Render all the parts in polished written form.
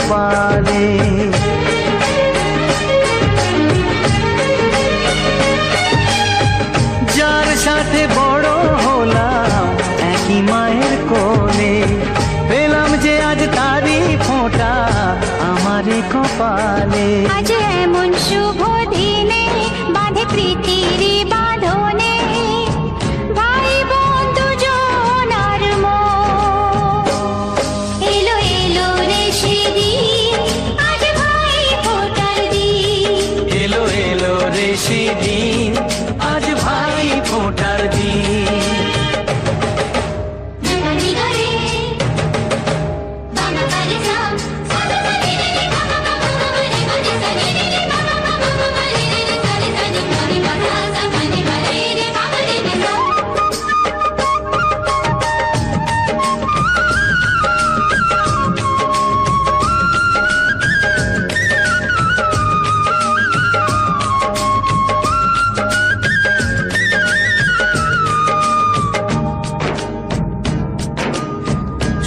কপালে। যার সাথে বড় হলাম একই মায়ের কোলে, পেলাম যে আজ তারি ফোঁটা আমারই কপালে। আজ এমন শুভ দিনে বাঁধে প্রীতির বাঁধনে, ভাই বন্ধু জনার মন। এলো এলো রে সেদিন, আজ ভাই ফোঁটার দিন। এলো এলো রে সেদিন, আজ ভাই ফোঁটার দিন।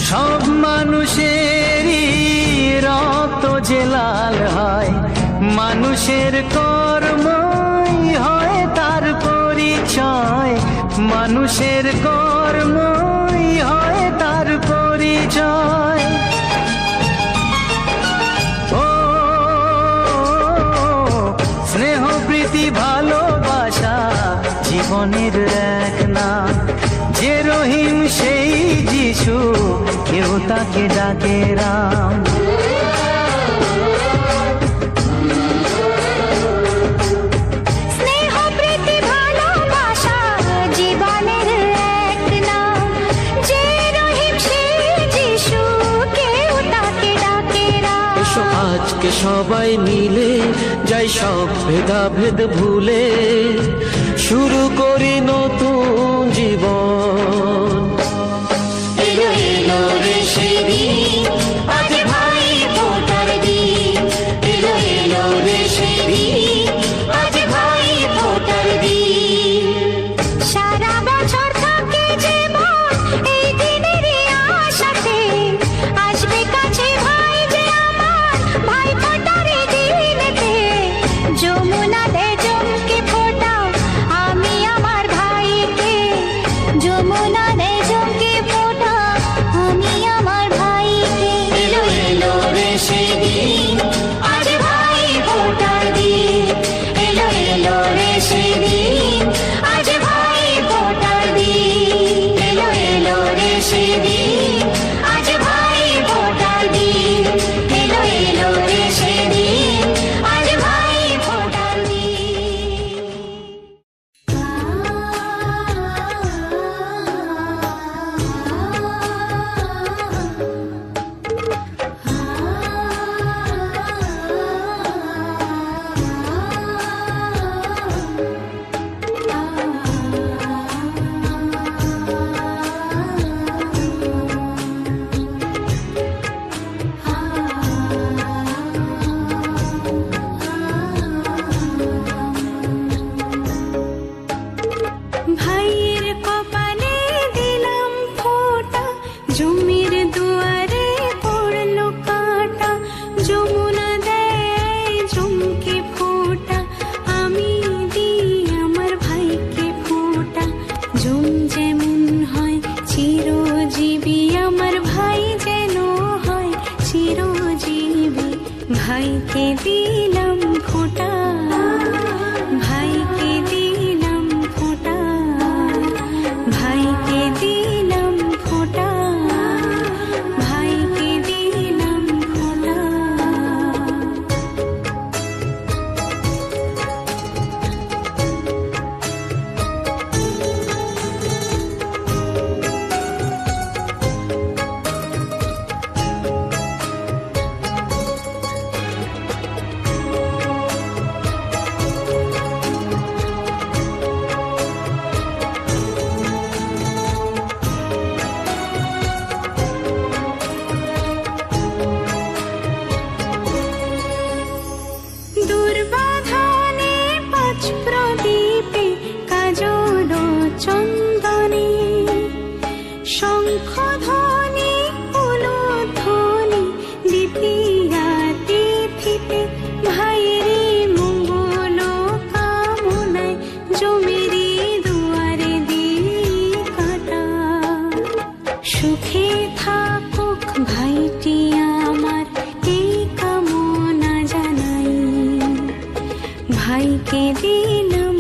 সব মানুষেরই রক্ত যে লাল হয়, মানুষের কর্মই হয় তার পরিচয়। মানুষের কর্মই হয় তার পরিচয়। ও স্নেহ প্রীতি ভালোবাসা জীবনের এক নাম। যে রহিম সেই যিশু, কেউ তাকে ডাকে রাম। স্নেহ প্রীতি ভালোবাসা জীবনের এক নাম। যে রহিম সেই যিশু, কেউ তাকে ডাকে রাম। এসো আজকে সবাই মিলে যাই সব ভেদাভেদ ভুলে, শুরু করি নতুন জীবন। এলো এলো রে সেদিন, আজ ভাই ফোঁটার দিন। এলো এলো রে সেদিন, আজ ভাই ফোঁটার দিন। সারা বছর থাকে জীবন এই দিনের আশাতে, আসবে কাছে ভাই যে আমার, ভাই ফোঁটার দিনেতে। যমুনা দে জমকে ফোঁটা আমি আমার ভাইকে, যমুনা দে জমকে ফোঁটা আমি আমার ভাইকে। এলো এলো রে সেদিন, আজ ভাই ফোঁটার দিন। এলো এলো রে সেদিন, আজ ভাই ফোঁটার দিন। এলো এলো রে সেদিন, আজ ভাই ফোঁটার দিন। এলো এলো রে সেদিন, আজ ভাই ফোঁটার দিন। ভাইয়ের কপালে দিলাম ফোঁটা, জমির দুয়ারে পড়লো কাঁটা। যমুনা দেয় জমকে ফোঁটা, আমি দিই আমার ভাইকে ফোঁটা। জম যেমন হয় চিরজীবী, আমার ভাই যেন হয় চিরজীবী। ভাইকে দিলাম ফোঁটা, ভাইকে দিলাম ফোঁটা, ভাইকে দিলাম ফোঁটা, ভাইকে দিলাম ফোঁটা। ভাইকে দিলাম